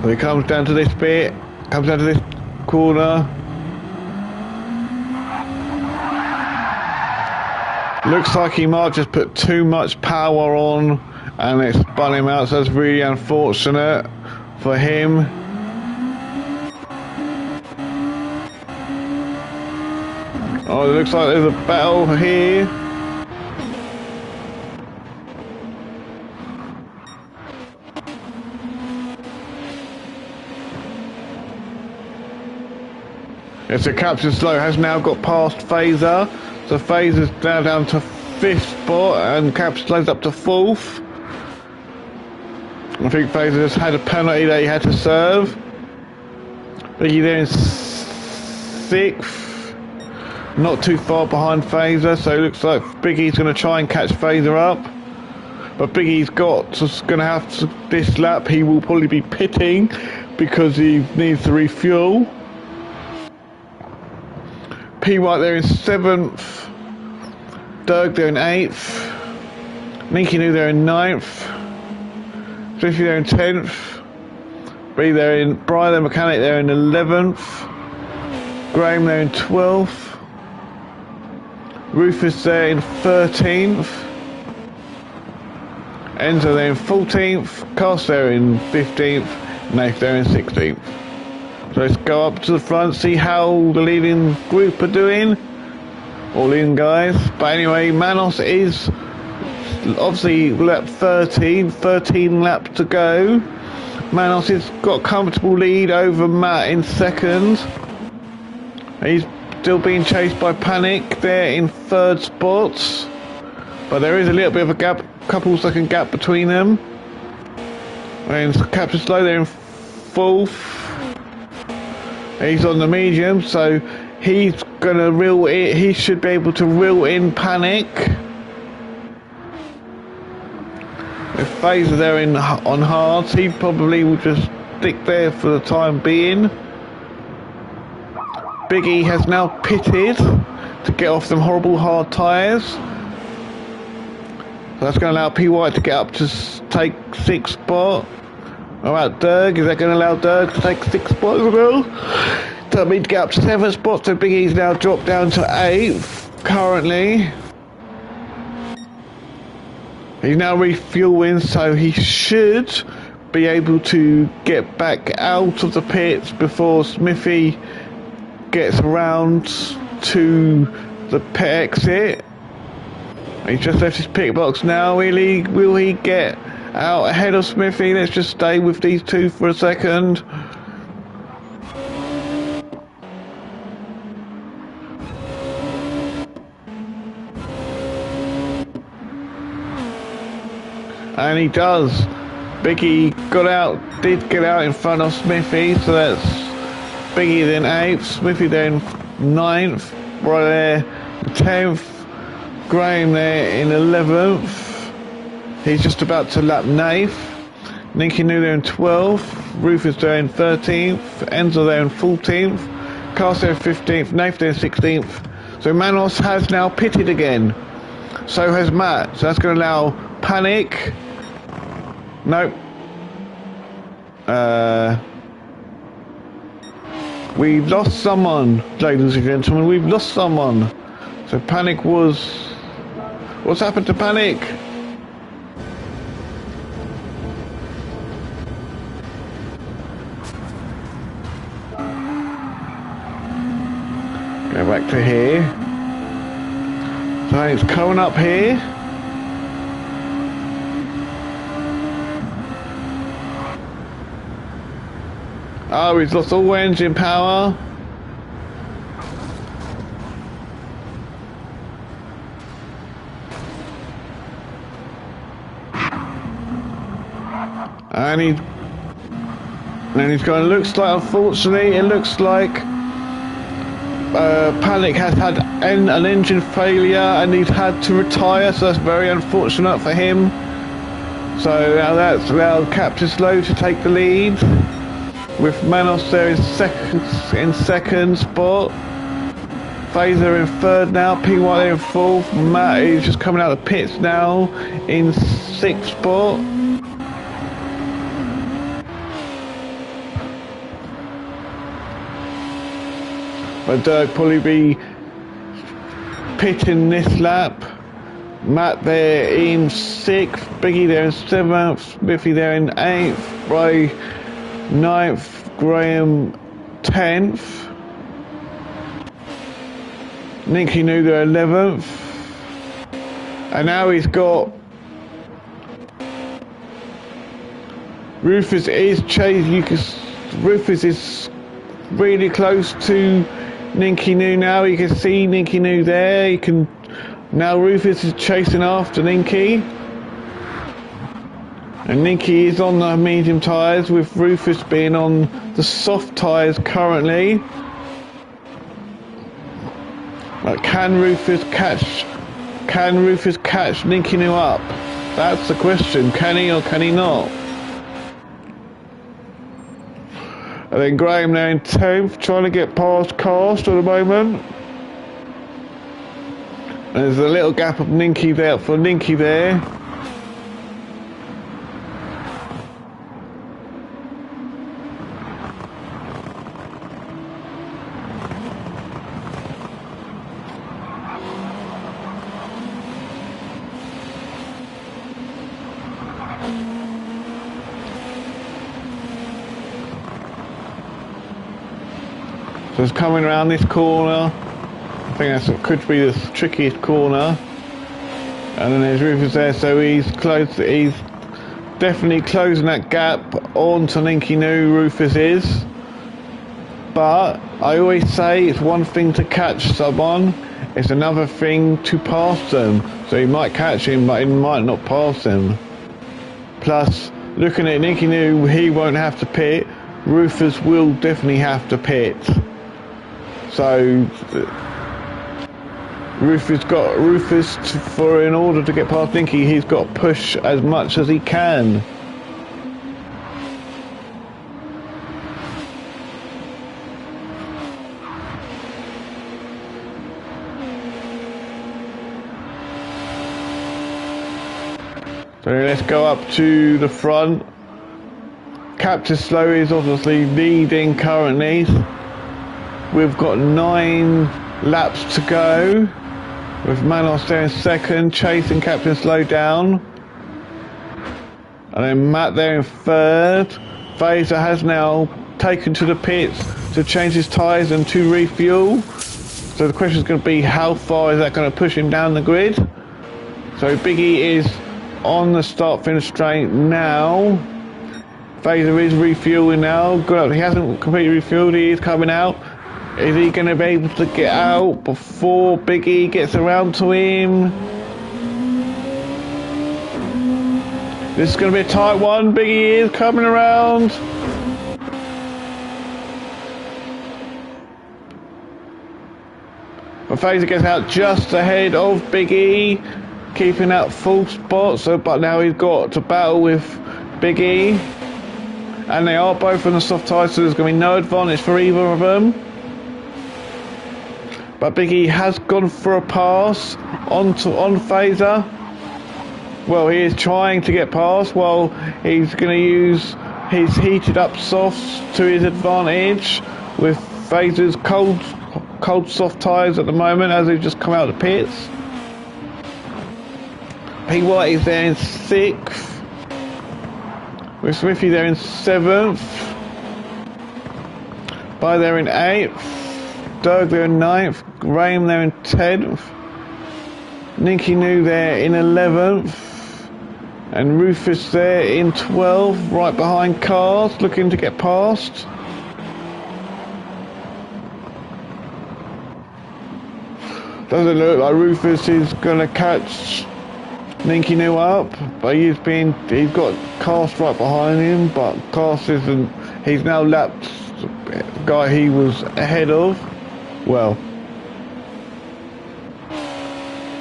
So he comes down to this bit, comes down to this corner. Looks like he might just put too much power on and it spun him out, so that's really unfortunate for him. Oh, it looks like there's a battle here. Yes, so Captain Slow has now got past Phaser. So Phaser's now down to 5th spot and Captain Slow's up to 4th. I think Phaser just had a penalty that he had to serve. Biggie there in 6th. Not too far behind Phaser, so it looks like Biggie's going to try and catch Phaser up. But Biggie's going to have to, this lap, he will probably be pitting because he needs to refuel. P White there in 7th. Dirk there in 8th. Ninky Noo there in 9th. Smithy there in 10th. Brian the Mechanic there in 11th. Graham there in 12th. Rufus there in 13th. Enzo there in 14th. Cast there in 15th. Nath there in 16th. So let's go up to the front, see how the leading group are doing. All in, guys. But anyway, Manos is obviously lap 13 laps to go. Manos has got a comfortable lead over Matt in second. He's still being chased by Panic there in 3rd spot. But there is a little bit of a gap, couple second gap between them. And Captain Slow there in 4th. He's on the medium, so he's gonna reel it. He should be able to reel in Panic. If Phaser there on hards, he probably will just stick there for the time being. Biggie has now pitted to get off them horrible hard tyres. That's going to allow P. White to get up to take 6th spot. All right, Dirk, is that going to allow Dirk to take 6th spot as well? Doesn't mean to get up to 7th spot, so Big E's now dropped down to 8th currently. He's now refueling, so he should be able to get back out of the pits before Smithy gets around to the pit exit. He's just left his pit box now. Will he get out ahead of Smithy? Let's just stay with these two for a second. And he does. Biggie did get out in front of Smithy, so that's Biggie then 8th, Smithy then 9th, right there 10th, Graham there in 11th. He's just about to lap Nath. Nicky New there in 12th, Rufus there in 13th, Enzo there in 14th, Cast there in 15th, Nath there in 16th. So Manos has now pitted again. So has Matt. So that's going to allow Panic. Nope. We've lost someone, ladies and gentlemen. We've lost someone. So Panic was... What's happened to Panic? Go back to here. So it's coming up here. Oh, he's lost all engine power. And he's going, looks like, unfortunately, it looks like Panic has had an engine failure and he's had to retire, so that's very unfortunate for him. So now that's allowed Captain Slow to take the lead, with Manos there in second spot, Phaser in 3rd now, PY there in 4th, Matt is just coming out of the pits now in 6th spot. But Dirk probably be pitting this lap. Matt there in 6th, Biggie there in 7th, Smithy there in 8th, Ray 9th, Graham 10th, Nicky New there 11th, and now he's got Rufus is chasing. Rufus is really close to Nicky New now. You can see Nicky New there. You can now Rufus is chasing after Nicky. And Nicky is on the medium tyres, with Rufus being on the soft tyres currently. But can Rufus catch Nicky New up? That's the question. Can he or can he not? And then Graham there in 10th, trying to get past Cast at the moment. And there's a little gap of Nicky there for Nicky there. So it's coming around this corner. I think that could be the trickiest corner. And then there's Rufus there, so he's close. He's definitely closing that gap onto Nicky New. Rufus is. But I always say it's one thing to catch someone, it's another thing to pass them. So he might catch him, but he might not pass him. Plus, looking at Nicky New, he won't have to pit. Rufus will definitely have to pit. So Rufus for in order to get past Nicky, he's got to push as much as he can. So let's go up to the front. Captain Slow is obviously leading currently. We've got 9 laps to go, with Manos there in second, chasing Captain Slow down. And then Matt there in third. Fraser has now taken to the pits to change his tyres and to refuel. So the question is going to be, how far is that going to push him down the grid? So Biggie is on the start finish straight now. Fraser is refueling now. Good. He hasn't completely refueled, he is coming out. Is he going to be able to get out before Biggie gets around to him? This is going to be a tight one. Biggie is coming around. But Fraser gets out just ahead of Biggie, keeping that full spot. So, but now he's got to battle with Biggie. And they are both on the soft tyres, so there's going to be no advantage for either of them. But Biggie has gone for a pass on Fraser. Well, he is trying to get past. Well, he's going to use his heated up softs to his advantage with Fraser's cold soft tyres at the moment as they've just come out of the pits. P. White is there in 6th. With Smithy there in 7th. By there in 8th. Doug there in 9th. Graham there in 10th. Ninky New there in 11th. And Rufus there in 12th. Right behind Cars, looking to get past. Doesn't look like Rufus is going to catch Ninky New up, but he's got Cast right behind him, but Cast isn't, he's now lapped the guy he was ahead of. Well,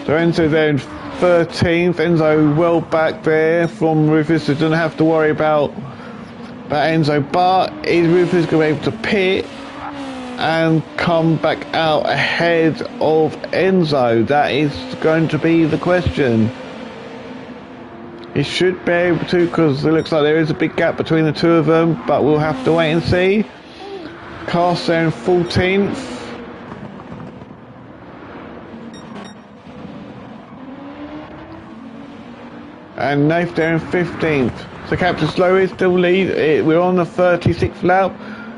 so Enzo there in 13th, Enzo well back there from Rufus, so doesn't have to worry about Enzo, but is Rufus going to be able to pit and come back out ahead of Enzo? That is going to be the question. He should be able to, because it looks like there is a big gap between the two of them, but we'll have to wait and see. Cast there in 14th. And Nath there in 15th. So Captain Slow is still lead. We're on the 36th lap.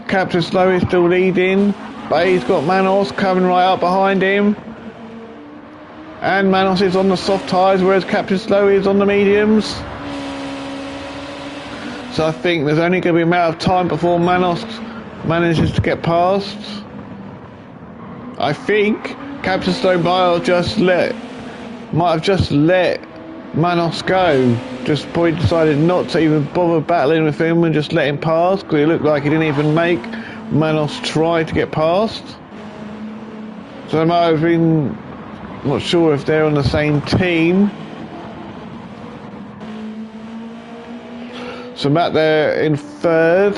Captain Slow is still leading, but he's got Manos coming right up behind him. And Manos is on the soft tyres, whereas Captain Slow is on the mediums. So I think there's only going to be a matter of time before Manos manages to get past. I think Captain Slow might have just let Manos go. Just probably decided not to even bother battling with him and just let him pass, because it looked like he didn't even make Manos try to get past. So they might have been, not sure if they're on the same team. So Matt there in 3rd.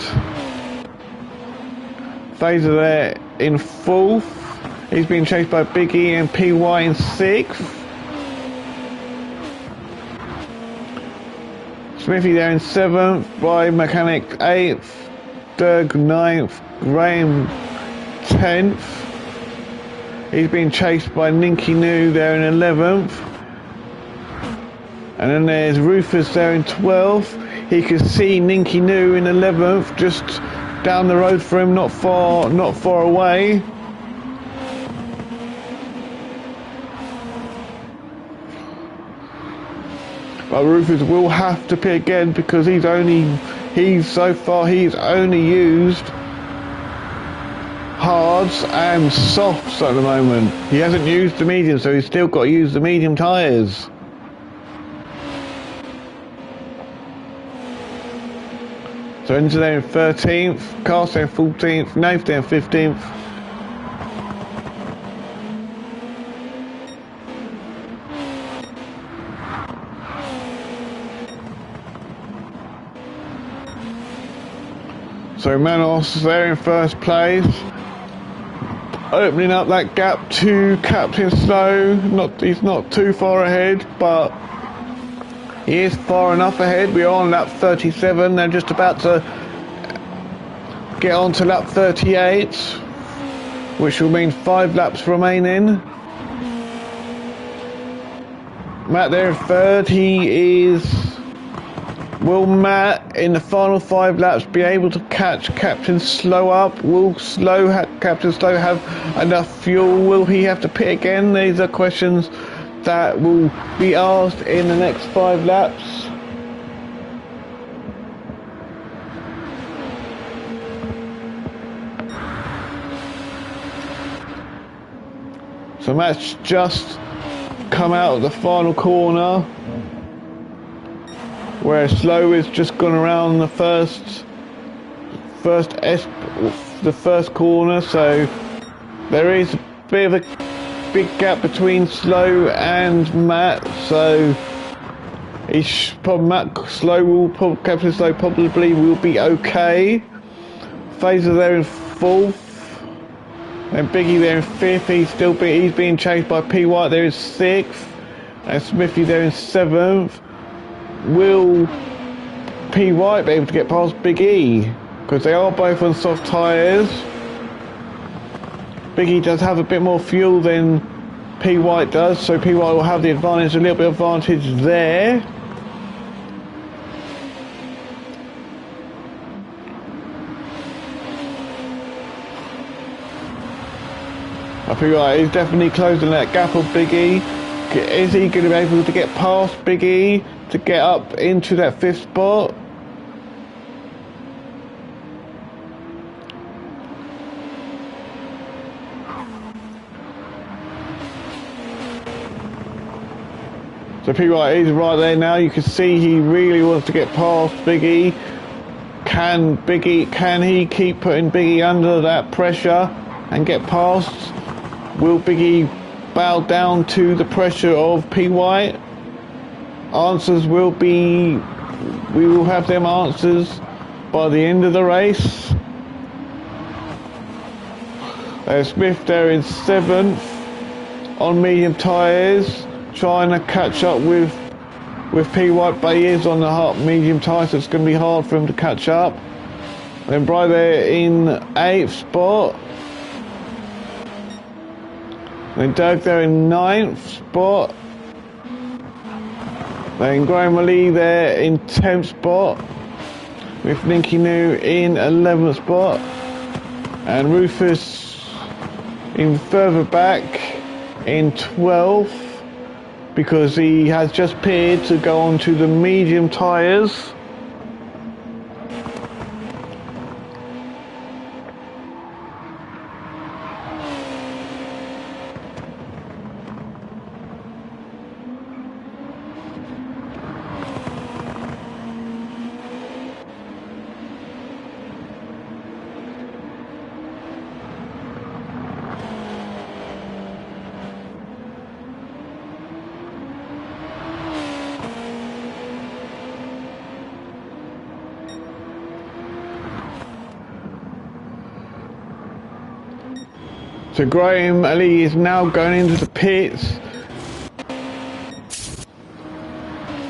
Fraser there in 4th. He's been chased by Biggie and PY in 6th. Smithy there in 7th. By Mechanic 8th. Doug 9th. Graham 10th. He's been chased by Ninky New there in 11th. And then there's Rufus there in 12th. He can see Ninky New in 11th, just down the road for him, not far away. But Rufus will have to pit again, because he's only used hards and softs at the moment. He hasn't used the medium, so he's still got to use the medium tyres. So Enzo there in 13th, Cast there in 14th, Nath there in 15th. So Manos there in 1st place, opening up that gap to Captain Snow. He's not too far ahead, but He is far enough ahead. We are on lap 37. They're just about to get on to lap 38, which will mean 5 laps remaining. Matt there in third. Will Matt in the final 5 laps be able to catch Captain Slow up? Will Captain Slow have enough fuel? Will he have to pit again? These are questions that will be asked in the next 5 laps. So Matt's just come out of the final corner, where Slow is just gone around the first corner. So there is a bit of a big gap between Slow and Matt. So Captain Slow probably will be okay. Fraser there in 4th. And Biggie there in 5th. He's being chased by P. White there in 6th. And Smithy there in 7th. Will P. White be able to get past Big E? Because they are both on soft tyres. Big E does have a bit more fuel than P. White does, so P. White will have the advantage, a little bit of advantage there. I feel like he's definitely closing that gap of Big E. Is he going to be able to get past Big E to get up into that 5th spot? So people like he's right there now. You can see he really wants to get past Big E. Can he keep putting Big E under that pressure and get past? Will Big E bow down to the pressure of P. White? Answers will be, we will have them answers by the end of the race. Smith there in 7th on medium tyres, trying to catch up with P. White, but he is on the medium tyres, so it's going to be hard for him to catch up. Then Bry there in 8th spot. Then Doug there in 9th spot. Then Graham Lee there in 10th spot. With Ninky New in 11th spot. And Rufus in further back in 12th. Because he has just pitted to go on to the medium tyres. So Graham Ali is now going into the pits.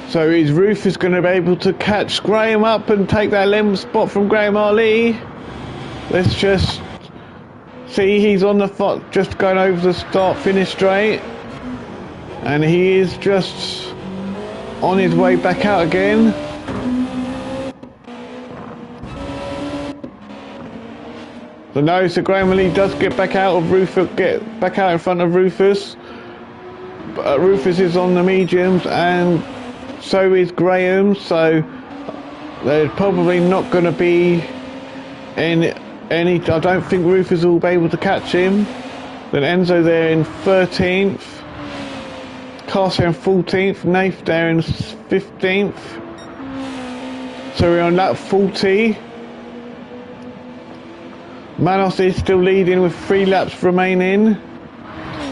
So is Rufus going to be able to catch Graham up and take that 11th spot from Graham Ali? Let's just see. He's on the just going over the start finish straight, and he is just on his way back out again. So no, so Graham Lee does get back out of Rufus, get back out in front of Rufus. But Rufus is on the mediums, and so is Graham. So there's probably not going to be any. I don't think Rufus will be able to catch him. Then Enzo there in 13th, Carter in 14th, Nath there in 15th. So we're on lap 40. Manos is still leading with 3 laps remaining.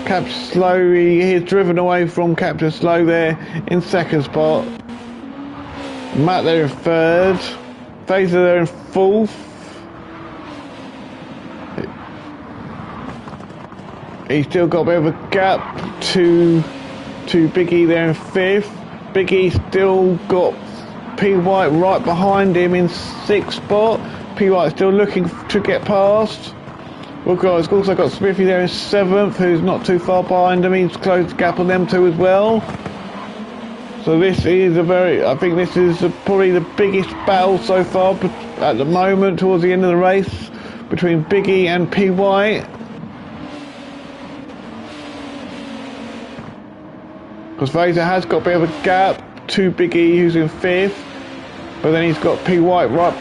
Captain Slow, he is driven away from Captain Slow there in 2nd spot. Matt there in 3rd. Fraser there in 4th. He's still got a bit of a gap to Biggie there in 5th. Big E still got P White right behind him in 6th spot. P White still looking to get past. Well, guys, also got Smithy there in 7th, who's not too far behind him. He's closed the gap on them two as well. So this is I think this is probably the biggest battle so far at the moment towards the end of the race between Big E and P White. Because Fraser has got a bit of a gap to Big E, who's in 5th, but then he's got P White right.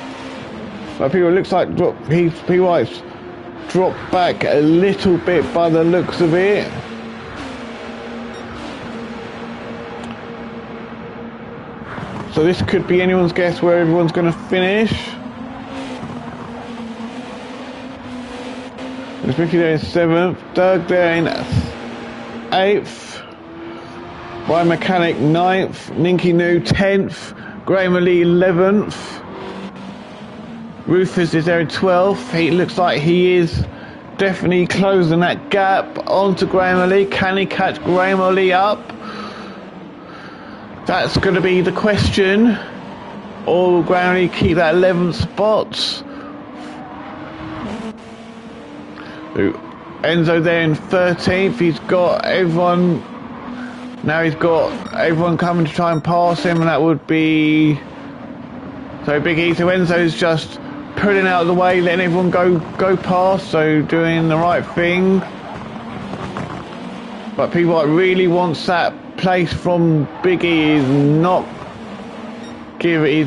Like P White looks like P White's dropped back a little bit by the looks of it. So this could be anyone's guess where everyone's going to finish. There's Mickey there in 7th, Doug there in 8th, Brian Mechanic 9th, Ninky New 10th, Graham Lee 11th, Rufus is there in 12th. He looks like he is definitely closing that gap onto Graham Lee. Can he catch Graham Lee up? That's going to be the question. Or will Graham Lee keep that 11th spot? Enzo there in 13th. He's got everyone. Now he's got everyone coming to try and pass him, and that would be. So Big E. So Enzo's just pulling out of the way, letting everyone go past. So doing the right thing. But P White really wants that place from Big E. He's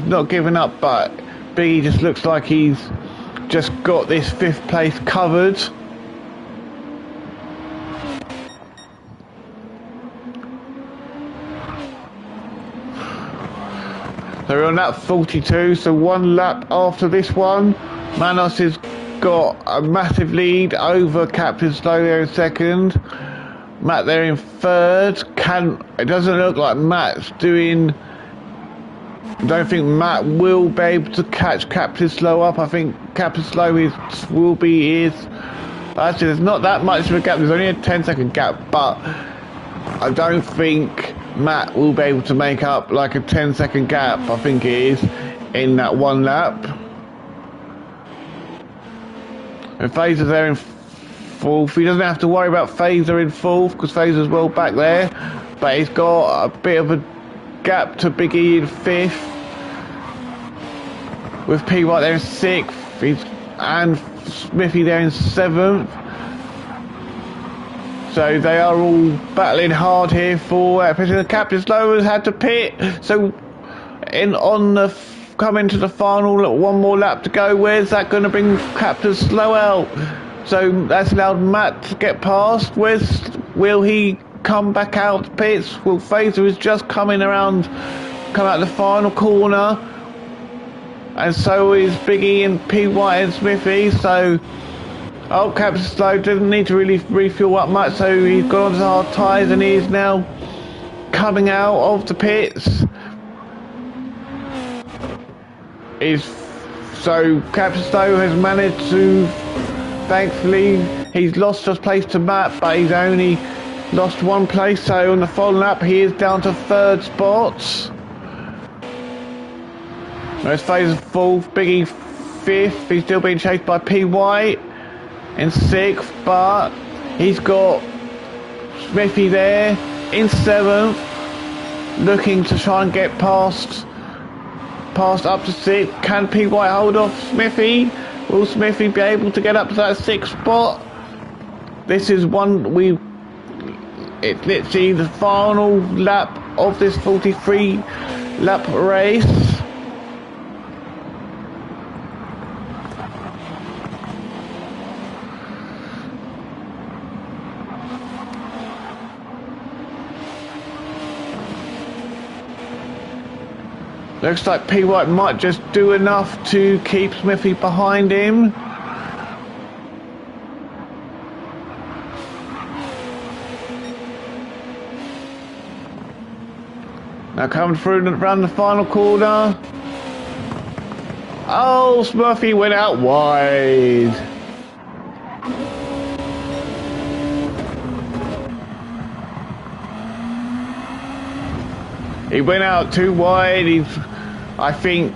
not giving up, but Big E just looks like he's just got this 5th place covered. So we're on lap 42, so 1 lap after this one. Manos has got a massive lead over Captain Slow there in 2nd. Matt there in 3rd. It doesn't look like Matt's doing. I don't think Matt will be able to catch Captain Slow up. I think Captain Slow is. Actually, there's not that much of a gap. There's only a 10-second gap, but I don't think Matt will be able to make up like a 10-second gap. I think it is in that 1 lap. And Fraser's there in 4th. He doesn't have to worry about Fraser in 4th because Fraser's well back there, but he's got a bit of a gap to Big E in 5th, with P White there in 6th, and Smithy there in 7th. So they are all battling hard here for especially the Captain Slow has had to pit. So coming to the final, look, 1 more lap to go. Where's that going to bring Captain Slow out? So that's allowed Matt to get past. Will he come back out pits? Well, Fraser is just come out the final corner, and so is Biggie and P White and Smithy. So Captain Slow didn't need to really refuel up much, so he's gone onto hard tyres and he is now coming out of the pits. So Captain Slow has managed to, thankfully, he's lost his place to Matt, but he's only lost 1 place. So on the following lap, he is down to 3rd spot. There's Fraser 4th, Biggie 5th. He's still being chased by P White in 6th, but he's got Smithy there in 7th, looking to try and get past up to 6th. Can P White hold off Smithy? Will Smithy be able to get up to that 6th spot? This is it's literally the final lap of this 43 lap race. Looks like P White might just do enough to keep Smithy behind him. Now coming through around the final corner. Oh, Smithy went out wide. He went out too wide. I think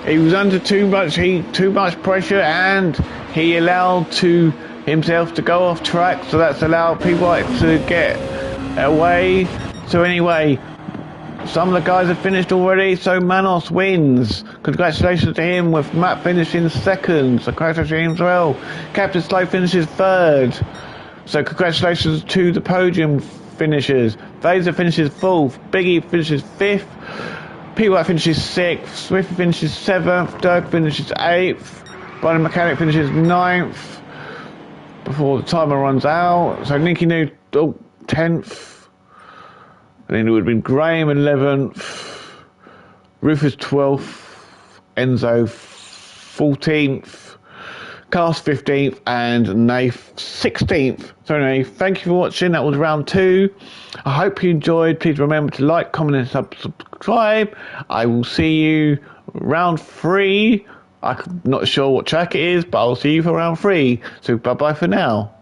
he was under too much heat, too much pressure, and he allowed himself to go off track. So that's allowed people to get away. So anyway, some of the guys have finished already, so Manos wins. Congratulations to him, with Matt finishing second. So congratulations to him as well. Captain Slow finishes third. So congratulations to the podium finishers. Vaser finishes fourth. Biggie finishes fifth. P-White finishes sixth. Swift finishes seventh. Dirk finishes eighth. Brian Mechanic finishes ninth before the timer runs out. So Nicky New 10th. And then it would have been Graham 11th, Rufus 12th, Enzo 14th, Cast 15th, and Nath 16th. So anyway, thank you for watching. That was round 2. I hope you enjoyed. Please remember to like, comment, and subscribe. I will see you round 3. I'm not sure what track it is, but I'll see you for round 3. So bye-bye for now.